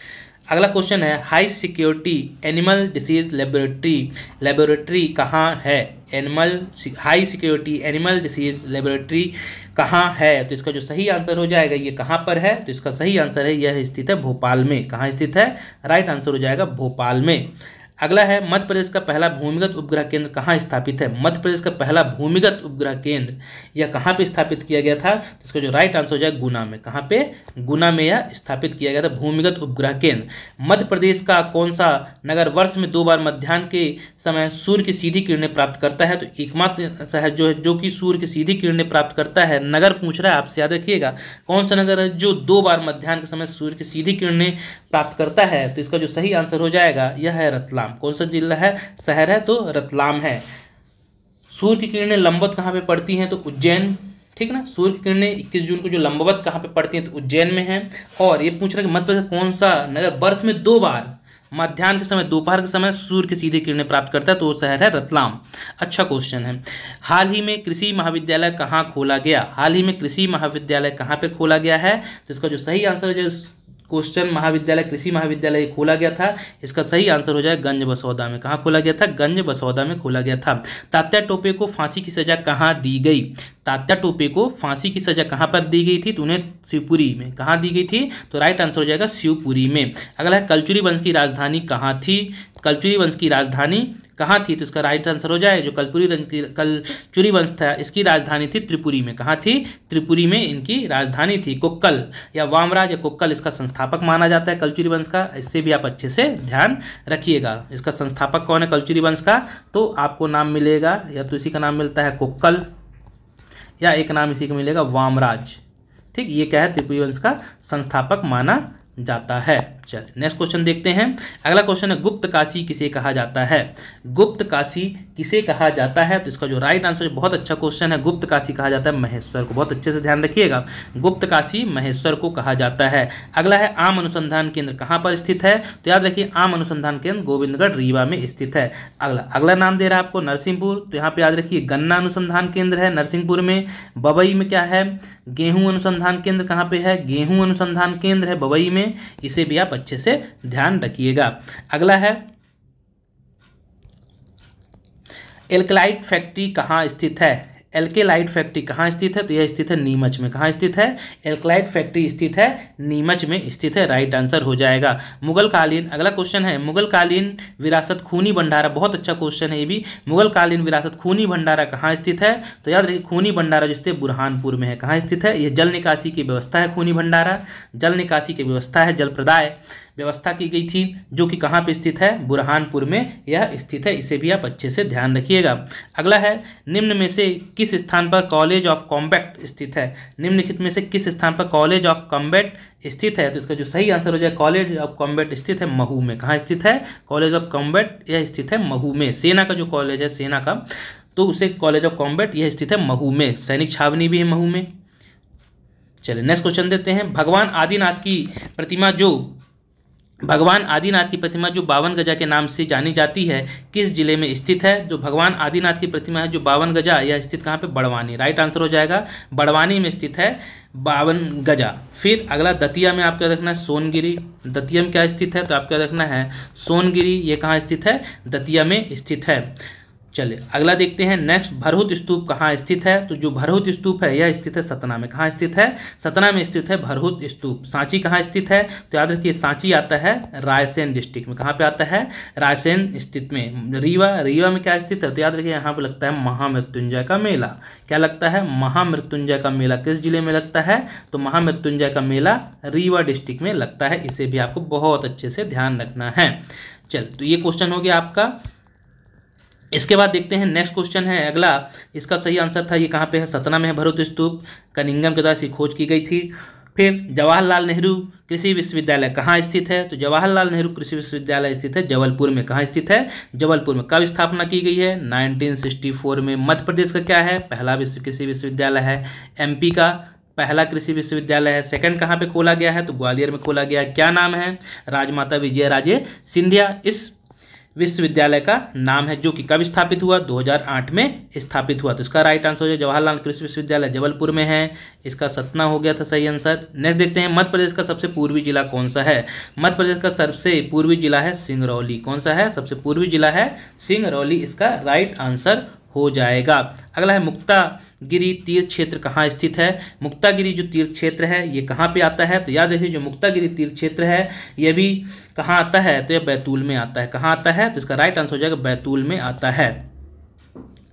अगला क्वेश्चन है high security animal disease laboratory कहाँ है। High security animal disease laboratory कहाँ है, तो इसका जो सही आंसर हो जाएगा ये कहाँ पर है, तो इसका सही आंसर है यह स्थित है भोपाल में। कहाँ स्थित है, राइट आंसर हो जाएगा भोपाल में। अगला है मध्य प्रदेश का पहला भूमिगत उपग्रह केंद्र कहाँ स्थापित है। मध्य प्रदेश का पहला भूमिगत उपग्रह केंद्र यह कहाँ पे स्थापित किया गया था, तो इसका जो राइट आंसर हो जाएगा गुना में। कहाँ पे, गुना में यह स्थापित किया गया था भूमिगत उपग्रह केंद्र। मध्य प्रदेश का कौन सा नगर वर्ष में 2 बार मध्याह्न के समय सूर्य की सीधी किरणें प्राप्त करता है, तो एकमात्र शहर जो कि सूर्य की सीधी किरणें प्राप्त करता है, नगर पूछ रहा है आपसे, याद रखिएगा कौन सा नगर है जो 2 बार मध्याह्न के समय सूर्य की सीधी किरणें प्राप्त करता है, तो इसका जो सही आंसर हो जाएगा यह है रतलाम। कौन सा जिला है, शहर है, तो रतलाम है। सूर्य की किरणें लंबवत कहाँ पे पड़ती हैं, तो उज्जैन। ठीक ना, सूर्य की किरणें 21 जून को जो लंबवत कहाँ पे पड़ती हैं, तो उज्जैन में है। और ये पूछ रहा है कि मध्य प्रदेश कौन सा नगर वर्ष में 2 बार मध्याह्न के समय, दोपहर के समय सूर्य की सीधी किरणें प्राप्त करता है, तो वो शहर है रतलाम। अच्छा क्वेश्चन है। हाल ही में कृषि महाविद्यालय कहाँ खोला गया। हाल ही में कृषि महाविद्यालय कहाँ पे खोला गया है, तो इसका जो सही आंसर है, क्वेश्चन महाविद्यालय, कृषि महाविद्यालय खोला गया था, इसका सही आंसर हो जाएगा गंज बसौदा में। कहाँ खोला गया था, गंज बसौदा में खोला गया था। तात्या टोपे को फांसी की सजा कहाँ दी गई। तात्या टोपे को फांसी की सजा कहाँ पर दी गई थी, तो उन्हें शिवपुरी में। कहाँ दी गई थी, तो राइट आंसर हो जाएगा शिवपुरी में। अगला है कलचुरी वंश की राजधानी कहाँ थी। कलचुरी वंश की राजधानी कहाँ थी, तो इसका राइट आंसर हो जाएगा जो कलचुरी वंश था इसकी राजधानी थी त्रिपुरी में। कहाँ थी, त्रिपुरी में इनकी राजधानी थी। कोक्कल या वामराज या कोक्कल इसका संस्थापक माना जाता है कलचुरी वंश का, इससे भी आप अच्छे से ध्यान रखिएगा। इसका संस्थापक कौन है कलचुरी वंश का, तो आपको नाम मिलेगा, या तो इसी का नाम मिलता है कोक्कल, या एक नाम इसी का मिलेगा वामराज। ठीक, ये क्या है, त्रिपुरी वंश का संस्थापक माना जाता है। चलिए नेक्स्ट क्वेश्चन देखते हैं। अगला क्वेश्चन है गुप्त काशी किसे कहा जाता है? गुप्त काशी किसे कहा जाता है? तो इसका जो राइट आंसर, बहुत अच्छा क्वेश्चन है, गुप्त काशी कहा जाता है महेश्वर को। बहुत अच्छे से ध्यान रखिएगा, गुप्त काशी महेश्वर को कहा जाता है। अगला है आम अनुसंधान केंद्र कहाँ पर स्थित है? तो याद रखिए आम अनुसंधान केंद्र गोविंदगढ़ रीवा में स्थित है। अगला नाम दे रहा है आपको नरसिंहपुर, तो यहाँ पे याद रखिए गन्ना अनुसंधान केंद्र है नरसिंहपुर में। बबई में क्या है? गेहूं अनुसंधान केंद्र कहाँ पे है? गेहूं अनुसंधान केंद्र है बबई में। इसे भी आप अच्छे से ध्यान रखिएगा। अगला है एल्कलाइट फैक्ट्री कहाँ स्थित है? एल्केलाइट फैक्ट्री कहाँ स्थित है? तो यह स्थित है नीमच में। कहाँ स्थित है? एल्कलाइट फैक्ट्री स्थित है नीमच में स्थित है। राइट आंसर हो जाएगा। मुगल कालीन, अगला क्वेश्चन है मुगल कालीन विरासत खूनी भंडारा। बहुत अच्छा क्वेश्चन है ये भी। मुगल कालीन विरासत खूनी भंडारा कहाँ स्थित है? तो याद रखिए खूनी भंडारा जो स्थित बुरहानपुर में है। कहाँ स्थित है? यह जल निकासी की व्यवस्था है। खूनी भंडारा जल निकासी की व्यवस्था है, जल प्रदाय व्यवस्था की गई थी, जो कि कहाँ पे स्थित है? बुरहानपुर में यह स्थित है। इसे भी आप अच्छे से ध्यान रखिएगा। अगला है निम्न में से किस स्थान पर कॉलेज ऑफ कॉम्बैट स्थित है? निम्नलिखित में से किस स्थान पर कॉलेज ऑफ कॉम्बैट स्थित है? तो इसका जो सही आंसर हो जाए कॉलेज ऑफ कॉम्बैट स्थित है महू में। कहाँ स्थित है? कॉलेज ऑफ कॉम्बैट यह स्थित है महू में। सेना का जो कॉलेज है सेना का, तो उसे कॉलेज ऑफ कॉम्बैट यह स्थित है महू में। सैनिक छावनी भी है महू में। चलिए नेक्स्ट क्वेश्चन देते हैं। भगवान आदिनाथ की प्रतिमा जो 52 गजा के नाम से जानी जाती है किस जिले में स्थित है? जो भगवान आदिनाथ की प्रतिमा है जो 52 गजा, यह स्थित कहाँ पे? बड़वानी। राइट आंसर हो जाएगा बड़वानी में स्थित है 52 गजा। फिर अगला दतिया में आपको रखना है सोनगिरी। दतिया में क्या स्थित है? तो आपको रखना है सोनगिरी। ये कहाँ स्थित है? दतिया में स्थित है। चलिए अगला देखते हैं। नेक्स्ट भरहुत स्तूप कहाँ स्थित है? तो जो भरहुत स्तूप है यह स्थित है सतना में। कहाँ स्थित है? सतना में स्थित है भरहुत स्तूप। सांची कहाँ स्थित है? तो याद रखिए सांची आता है रायसेन डिस्ट्रिक्ट में। कहाँ पे आता है? रायसेन स्थित में। रीवा में क्या स्थित है? तो याद रखिए यहाँ पे लगता है महामृत्युंजय का मेला। क्या लगता है? महामृत्युंजय का मेला किस जिले में लगता है? तो महामृत्युंजय का मेला रीवा डिस्ट्रिक्ट में लगता है। इसे भी आपको बहुत अच्छे से ध्यान रखना है। चल तो ये क्वेश्चन हो गया आपका। इसके बाद देखते हैं नेक्स्ट क्वेश्चन है अगला। इसका सही आंसर था ये कहाँ पे है? सतना में है भरहुत स्तूप। कनिंगम के द्वारा इसकी खोज की गई थी। फिर जवाहरलाल नेहरू कृषि विश्वविद्यालय कहाँ स्थित है? तो जवाहरलाल नेहरू कृषि विश्वविद्यालय स्थित है जबलपुर में। कहाँ स्थित है? जबलपुर में। कब स्थापना की गई है? 1964 में। मध्य प्रदेश का क्या है? पहला कृषि विश्वविद्यालय है। एमपी का पहला कृषि विश्वविद्यालय है। सेकंड कहाँ पे खोला गया है? तो ग्वालियर में खोला गया है। क्या नाम है? राजमाता विजयराजे सिंधिया इस विश्वविद्यालय का नाम है, जो कि कब स्थापित हुआ? 2008 में स्थापित हुआ। तो इसका राइट आंसर है जवाहरलाल कृषि विश्वविद्यालय जबलपुर में है। इसका सतना हो गया था सही आंसर। नेक्स्ट देखते हैं मध्य प्रदेश का सबसे पूर्वी जिला कौन सा है? मध्य प्रदेश का सबसे पूर्वी जिला है सिंगरौली। कौन सा है? सबसे पूर्वी जिला है सिंगरौली। इसका राइट आंसर हो जाएगा। अगला है मुक्तागिरी तीर्थ क्षेत्र कहाँ स्थित है? मुक्तागिरी जो तीर्थ क्षेत्र है ये कहाँ पे आता है? तो याद रखिए जो मुक्तागिरी तीर्थ क्षेत्र है यह भी कहाँ आता है? तो यह बैतूल में आता है। कहाँ आता है? तो इसका राइट आंसर हो जाएगा बैतूल में आता है।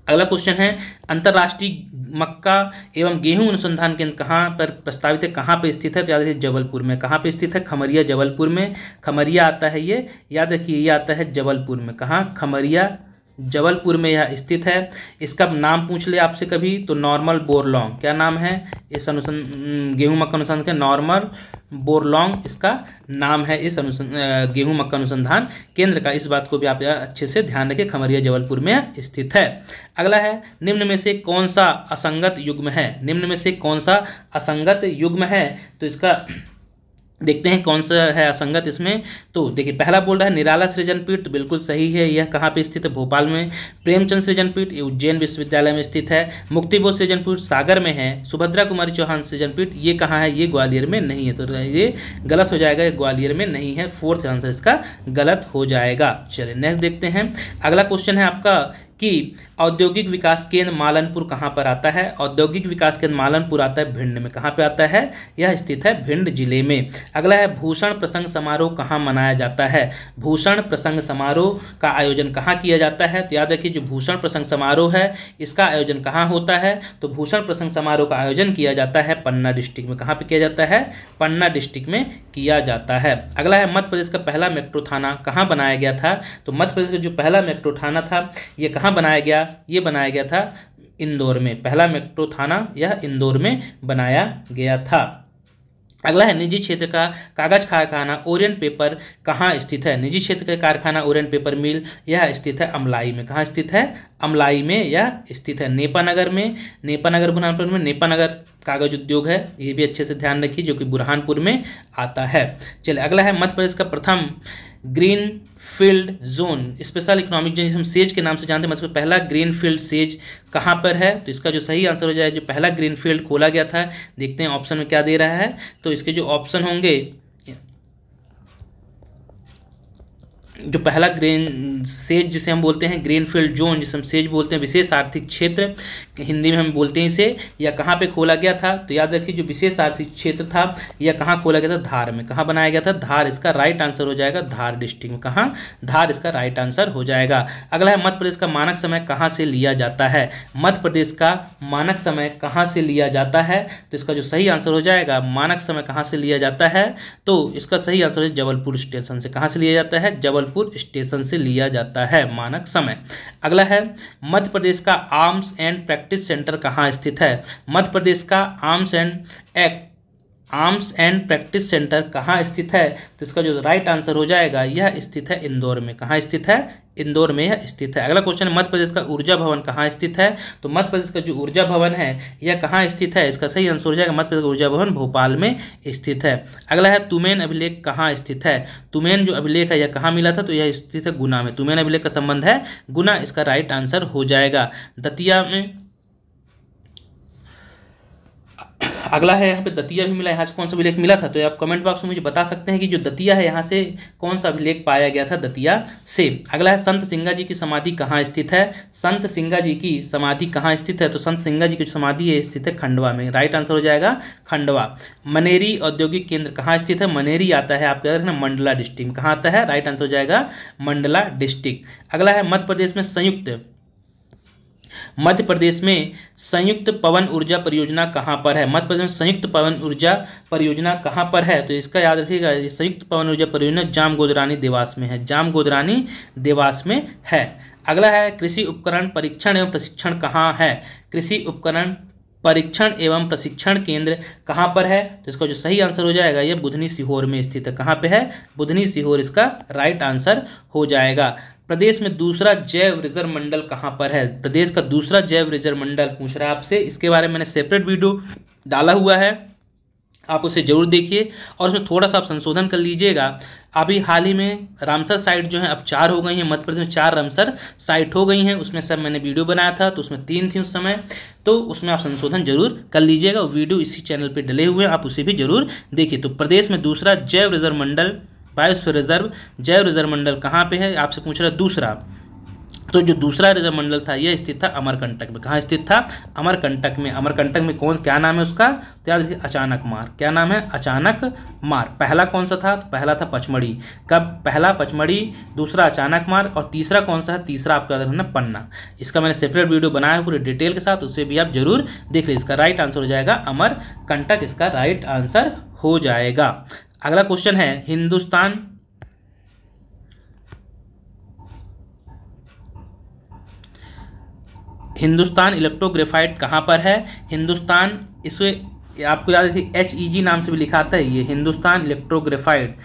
अगला क्वेश्चन है अंतर्राष्ट्रीय मक्का एवं गेहूं अनुसंधान केंद्र कहाँ पर प्रस्तावित है? कहाँ पर स्थित है? तो याद रखिए जबलपुर में। कहाँ पे स्थित है? खमरिया जबलपुर में। खमरिया आता है ये, याद रखिए ये आता है जबलपुर में। कहाँ? खमरिया जबलपुर में यह स्थित है। इसका नाम पूछ ले आपसे कभी तो नॉर्मल बोरलॉन्ग। क्या नाम है इस गेहूं मक्का अनुसंधान के? नॉर्मल बोरलॉन्ग इसका नाम है इस गेहूं मक्का अनुसंधान केंद्र का। इस बात को भी आप अच्छे से ध्यान रखें, खमरिया जबलपुर में स्थित है। अगला है निम्न में से कौन सा असंगत युग्म है? निम्न में से कौन सा असंगत युग्म है? तो इसका देखते हैं कौन सा है असंगत इसमें। तो देखिए पहला बोल रहा है निराला सृजन पीठ, तो बिल्कुल सही है। यह कहाँ पे स्थित है? भोपाल में। प्रेमचंद सृजन पीठ ये उज्जैन विश्वविद्यालय में स्थित है। मुक्तिबोध सृजन पीठ सागर में है। सुभद्रा कुमारी चौहान सृजन पीठ ये कहाँ है? ये ग्वालियर में नहीं है। तो ये गलत हो जाएगा, ये ग्वालियर में नहीं है। फोर्थ आंसर इसका गलत हो जाएगा। चलिए नेक्स्ट देखते हैं। अगला क्वेश्चन है आपका कि औद्योगिक विकास केंद्र मालनपुर कहाँ पर आता है? औद्योगिक विकास केंद्र मालनपुर आता है भिंड में। कहाँ पे आता है? यह स्थित है भिंड जिले में। अगला है भूषण प्रसंग समारोह कहाँ मनाया जाता है? भूषण प्रसंग समारोह का आयोजन कहाँ किया जाता है? तो याद रखिए जो भूषण प्रसंग समारोह है इसका आयोजन कहाँ होता है? तो भूषण प्रसंग समारोह का आयोजन किया जाता है पन्ना डिस्ट्रिक्ट में। कहाँ पे किया जाता है? पन्ना डिस्ट्रिक्ट में किया जाता है। अगला है मध्य प्रदेश का पहला मेट्रो थाना कहाँ बनाया गया था? तो मध्य प्रदेश का जो पहला मेट्रो थाना था ये कहाँ बनाया गया? ये बनाया गया था इंदौर में। पहला मेट्रो थाना यह इंदौर में बनाया गया था। अगला है निजी क्षेत्र का कागज कारखाना ओरिएंट पेपर कहाँ स्थित है। निजी क्षेत्र का कारखाना ओरिएंट पेपर मिल यह स्थित है अमलाई में। कहाँ स्थित है? अमलाई में यह स्थित है। नेपानगर में, नेपानगर बुरहानपुर में, नेपानगर कागज उद्योग है, ये भी अच्छे से ध्यान रखिए, जो कि बुरहानपुर में आता है। चलिए अगला है मध्य प्रदेश का प्रथम green field zone special economic zone, जिसे हम सेज के नाम से जानते हैं, मतलब पहला ग्रीन फील्ड सेज कहाँ पर है। तो इसका जो सही आंसर हो जाए, जो पहला ग्रीन फील्ड खोला गया था, देखते हैं ऑप्शन में क्या दे रहा है। तो इसके जो ऑप्शन होंगे, जो पहला ग्रीन सेज जिसे हम बोलते हैं, ग्रीन फील्ड जोन जिसे हम सेज बोलते हैं, विशेष आर्थिक क्षेत्र हिंदी में हम बोलते हैं इसे, या कहाँ पे खोला गया था। तो याद रखिए जो विशेष आर्थिक क्षेत्र था यह कहाँ खोला गया था, धार में। कहाँ बनाया गया था? धार। इसका राइट आंसर हो जाएगा धार डिस्ट्रिक्ट में। कहाँ? धार इसका राइट आंसर हो जाएगा। अगला है मध्य प्रदेश का मानक समय कहाँ से लिया जाता है। मध्य प्रदेश का मानक समय कहाँ से लिया जाता है। तो इसका जो सही आंसर हो जाएगा, मानक समय कहाँ से लिया जाता है, तो इसका सही आंसर है जबलपुर स्टेशन से। कहाँ से लिया जाता है? जबलपुर स्टेशन से लिया जाता है मानक समय। अगला है मध्य प्रदेश का आर्म्स एंड प्रैक्टिस सेंटर कहाँ स्थित है। मध्य प्रदेश का आर्म्स एंड प्रैक्टिस सेंटर कहाँ स्थित है। तो इसका जो राइट आंसर हो जाएगा, यह स्थित है इंदौर में। कहाँ स्थित है? इंदौर में यह स्थित है। अगला क्वेश्चन है मध्य प्रदेश का ऊर्जा भवन कहाँ स्थित है। तो मध्य प्रदेश का जो ऊर्जा भवन है यह कहाँ स्थित है। इसका सही आंसर हो जाएगा मध्य प्रदेश का ऊर्जा भवन भोपाल में स्थित है। अगला है तुमेन अभिलेख कहाँ स्थित है। तुमेन जो अभिलेख है यह कहाँ मिला था। तो यह स्थित है गुना में। तुमेन अभिलेख का संबंध है गुना, इसका राइट आंसर हो जाएगा। दतिया में, अगला है यहाँ पे दतिया भी मिला, यहाँ से कौन सा अभिलेख मिला था। तो आप कमेंट बॉक्स में मुझे बता सकते हैं कि जो दतिया है यहाँ से कौन सा अभिलेख पाया गया था दतिया से। अगला है संत सिंगा जी की समाधि कहाँ स्थित है। संत सिंगा जी की समाधि कहाँ स्थित है। तो संत सिंगा जी की जो समाधि है स्थित है खंडवा में। राइट आंसर हो जाएगा खंडवा। मनेरी औद्योगिक केंद्र कहाँ स्थित है। मनेरी आता है आपके ना मंडला डिस्ट्रिक्ट में। कहाँ आता है? राइट आंसर हो जाएगा मंडला डिस्ट्रिक्ट। अगला है मध्य प्रदेश में संयुक्त पवन ऊर्जा परियोजना कहाँ पर है। मध्य प्रदेश में संयुक्त पवन ऊर्जा परियोजना कहाँ पर है। तो इसका याद रखिएगा, ये संयुक्त पवन ऊर्जा परियोजना जामगोदरानी देवास में है। जामगोदरानी देवास में है। अगला है कृषि उपकरण परीक्षण एवं प्रशिक्षण कहाँ है। कृषि उपकरण परीक्षण एवं प्रशिक्षण केंद्र कहाँ पर है। तो इसका जो सही आंसर हो जाएगा, यह बुधनी सीहोर में स्थित है। कहाँ पे है? बुधनी सीहोर इसका राइट आंसर हो जाएगा। प्रदेश में दूसरा जैव रिजर्व मंडल कहाँ पर है। प्रदेश का दूसरा जैव रिजर्व मंडल पूछ रहा है आपसे। इसके बारे में मैंने सेपरेट वीडियो डाला हुआ है, आप उसे जरूर देखिए और उसमें थोड़ा सा आप संशोधन कर लीजिएगा। अभी हाल ही में रामसर साइट जो है अब 4 हो गई हैं। मध्य प्रदेश में 4 रामसर साइट हो गई हैं। उसमें सब मैंने वीडियो बनाया था तो उसमें 3 थी उस समय, तो उसमें आप संशोधन जरूर कर लीजिएगा। वीडियो इसी चैनल पर डले हुए हैं, आप उसे भी जरूर देखिए। तो प्रदेश में दूसरा जैव रिजर्व मंडल, बायोस्फीयर रिजर्व जैव रिजर्व मंडल कहाँ पे है आपसे पूछ रहा है दूसरा। तो जो दूसरा रिजर्व मंडल था यह स्थित था अमरकंटक में। कहाँ स्थित था? अमरकंटक में। अमरकंटक में क्या नाम है उसका? तो याद रखिए अचानक मार। क्या नाम है? अचानक मार। पहला कौन सा था? तो पहला था पचमढ़ी। कब? पहला पचमढ़ी, दूसरा अचानक मार और तीसरा कौन सा है? तीसरा आपका याद रखना पन्ना। इसका मैंने सेपरेट वीडियो बनाया है पूरे डिटेल के साथ, उसे भी आप जरूर देख लीजिए। इसका राइट आंसर हो जाएगा अमरकंटक, इसका राइट आंसर हो जाएगा। अगला क्वेश्चन है हिंदुस्तान इलेक्ट्रोग्रेफाइट कहाँ पर है। हिंदुस्तान, इसमें आपको याद रखिए HEG नाम से भी लिखा आता है ये हिंदुस्तान इलेक्ट्रोग्रेफाइट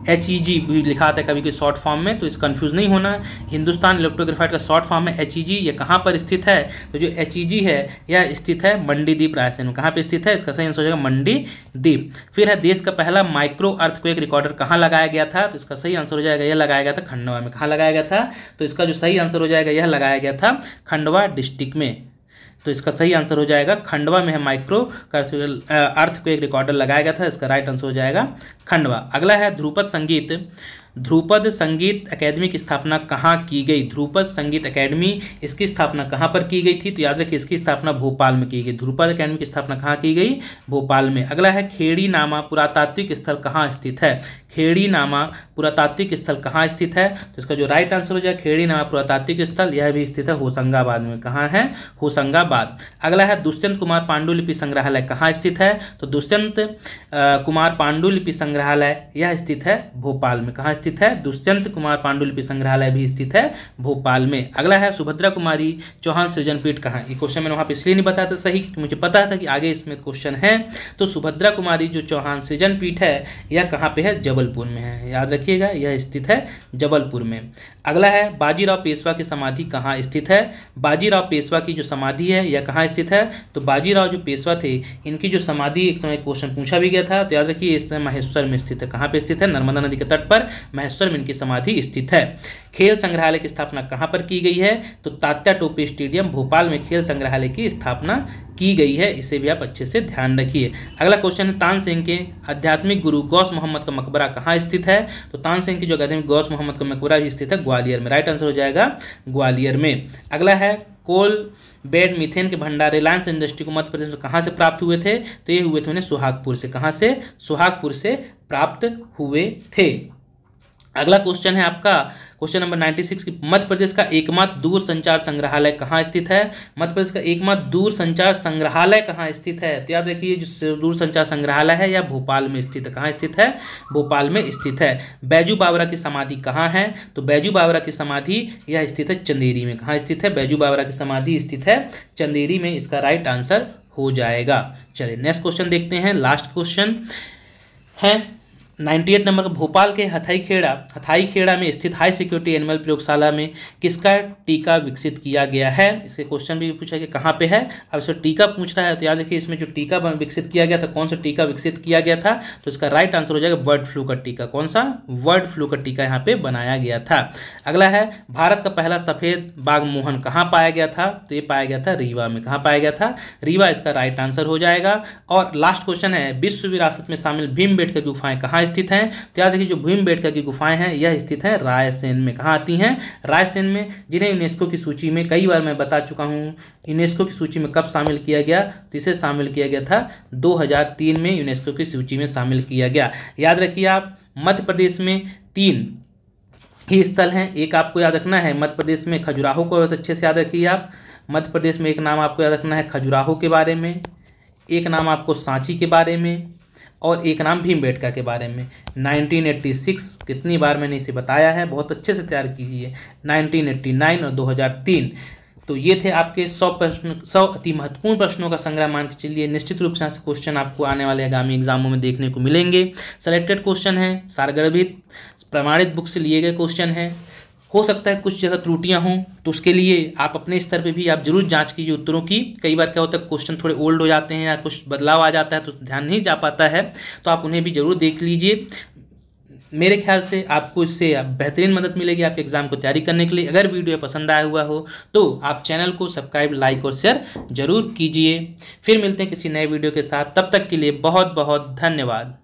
HEG भी लिखा आता है कभी कोई शॉर्ट फॉर्म में, तो इस कंफ्यूज नहीं होना। हिंदुस्तान इलेक्ट्रोग्रेफाइट का शॉर्ट फॉर्म है HEG। ये कहाँ पर स्थित है। तो जो HEG है यह स्थित है मंडीदीप रायसेन में। कहाँ पे स्थित है? इसका सही आंसर हो जाएगा मंडीदीप। फिर है देश का पहला माइक्रो अर्थक्वेक रिकॉर्डर कहाँ लगाया गया था। तो इसका सही आंसर हो जाएगा यह लगाया गया था खंडवा में। कहाँ लगाया गया था? तो इसका जो सही आंसर हो जाएगा यह लगाया गया था खंडवा डिस्ट्रिक्ट में। तो इसका सही आंसर हो जाएगा खंडवा में है माइक्रो अर्थक्वेक रिकॉर्डर लगाया गया था। इसका राइट आंसर हो जाएगा खंडवा। अगला है ध्रुपद संगीत अकेडमी की स्थापना कहाँ की गई। ध्रुपद संगीत अकेडमी, इसकी स्थापना कहाँ पर की गई थी। तो याद रखिए इसकी स्थापना भोपाल में की गई। ध्रुपद अकेडमी की स्थापना कहाँ की गई? भोपाल में। अगला है खेड़ी नामा पुरातात्विक स्थल कहाँ स्थित है। खेड़ी नामा पुरातात्विक स्थल कहाँ स्थित है। तो इसका जो राइट आंसर हो जाए खेड़ी नामा पुरातात्विक स्थल, यह भी स्थित है होशंगाबाद में। कहाँ है? होशंगाबाद। अगला है दुष्यंत कुमार पांडुलिपि संग्रहालय कहाँ स्थित है। तो दुष्यंत कुमार पांडुलिपि संग्रहालय यह स्थित है भोपाल में। कहाँ स्थित है? दुष्यंत कुमार पांडुलिपि संग्रहालय भी स्थित है भोपाल में। अगला है सुभद्रा कुमारी चौहान सृजनपीठ कहाँ है? ये क्वेश्चन मैंने वहाँ पे इसलिए नहीं बताया था सही, मुझे पता था कि आगे इसमें क्वेश्चन है। तो सुभद्रा कुमारी जो चौहान सृजनपीठ है यह कहाँ पे है? जबलपुर में है, याद रखिएगा, यह स्थित है जबलपुर में। अगला है बाजीराव पेशवा की समाधि कहाँ स्थित है? बाजीराव पेशवा की जो समाधि है यह कहाँ स्थित है? तो बाजीराव जो पेशवा थे इनकी जो समाधि एक समय क्वेश्चन पूछा भी गया था, तो याद रखिए इस महेश्वर में स्थित है। कहाँ पे स्थित है? नर्मदा नदी के तट पर महेश्वर में इनकी समाधि स्थित है। खेल संग्रहालय की स्थापना कहाँ पर की गई है? तो तात्या टोपे स्टेडियम भोपाल में खेल संग्रहालय की स्थापना की गई है, इसे भी आप अच्छे से ध्यान रखिए। अगला क्वेश्चन है तानसेन के आध्यात्मिक गुरु गौस मोहम्मद का मकबरा कहाँ स्थित है? तो तानसेन की जो आध्यात्मिक गौस मोहम्मद का मकबरा भी स्थित है ग्वालियर में, राइट आंसर हो जाएगा ग्वालियर में। अगला है कोल बेड मीथेन के भंडार रिलायंस इंडस्ट्री को मध्य प्रदेश में कहाँ से प्राप्त हुए थे? तो ये हुए थे उन्हें सुहागपुर से। कहाँ से? सुहागपुर से प्राप्त हुए थे। अगला क्वेश्चन है आपका क्वेश्चन नंबर 96 की मध्य प्रदेश का एकमात्र दूर संचार संग्रहालय कहाँ स्थित है? मध्य प्रदेश का एकमात्र दूर संचार संग्रहालय कहाँ स्थित है? तो याद रखिए जो दूर संचार संग्रहालय है यह भोपाल में स्थित है। कहाँ स्थित है? भोपाल में स्थित है। बैजू बावरा की समाधि कहाँ है? तो बैजू बावरा की समाधि यह स्थित है चंदेरी में। कहाँ स्थित है? बैजू बावरा की समाधि स्थित है चंदेरी में, इसका राइट आंसर हो जाएगा। चलिए नेक्स्ट क्वेश्चन देखते हैं। लास्ट क्वेश्चन है 98 नंबर का भोपाल के हथाई खेड़ा में स्थित हाई सिक्योरिटी एनिमल प्रयोगशाला में किसका टीका विकसित किया गया है? इसके क्वेश्चन भी पूछा कि कहाँ पे है। अब इसमें टीका पूछ रहा है तो याद रखिए इसमें जो टीका विकसित किया गया था, कौन सा टीका विकसित किया गया था? तो इसका राइट आंसर हो जाएगा बर्ड फ्लू का टीका। कौन सा? बर्ड फ्लू का टीका यहाँ पे बनाया गया था। अगला है भारत का पहला सफेद बाघ मोहन कहाँ पाया गया था? तो ये पाया गया था रीवा में। कहाँ पाया गया था? रीवा, इसका राइट आंसर हो जाएगा। और लास्ट क्वेश्चन है विश्व विरासत में शामिल भीमबेटका की गुफाएं कहाँ स्थित हैं? तो याद रखिए जो भीमबेटका की गुफाएं हैं यह स्थित है रायसेन में। कहाँ आती हैं? रायसेन में, जिन्हें यूनेस्को की सूची में कई बार मैं बता चुका हूं। यूनेस्को की सूची में कब शामिल किया गया? तो इसे शामिल किया गया था 2003 में, यूनेस्को की सूची में शामिल किया गया। याद रखिए आप मध्य प्रदेश में 3 ही स्थल हैं। एक आपको याद रखना है मध्य प्रदेश में खजुराहो को बहुत अच्छे से याद रखिए आप। मध्य प्रदेश में एक नाम आपको याद रखना है खजुराहो के बारे में, एक नाम आपको सांची के बारे में, और एक नाम भीमबेटका के बारे में। 1986 कितनी बार मैंने इसे बताया है, बहुत अच्छे से तैयार कीजिए। 1989 और 2003। तो ये थे आपके 100 प्रश्न, 100 अति महत्वपूर्ण प्रश्नों का संग्रह मान के चलिए। निश्चित रूप से क्वेश्चन आपको आने वाले आगामी एग्जामों में देखने को मिलेंगे। सेलेक्टेड क्वेश्चन है, सारगर्भित प्रमाणित बुक से लिए गए क्वेश्चन हैं। हो सकता है कुछ जगह त्रुटियां हों, तो उसके लिए आप अपने स्तर पे भी आप जरूर जांच कीजिए उत्तरों की। कई बार क्या होता है क्वेश्चन थोड़े ओल्ड हो जाते हैं या कुछ बदलाव आ जाता है तो ध्यान नहीं जा पाता है, तो आप उन्हें भी जरूर देख लीजिए। मेरे ख्याल से आपको इससे बेहतरीन मदद मिलेगी आपके एग्जाम को तैयारी करने के लिए। अगर वीडियो पसंद आया हुआ हो तो आप चैनल को सब्सक्राइब, लाइक और शेयर जरूर कीजिए। फिर मिलते हैं किसी नए वीडियो के साथ, तब तक के लिए बहुत बहुत धन्यवाद।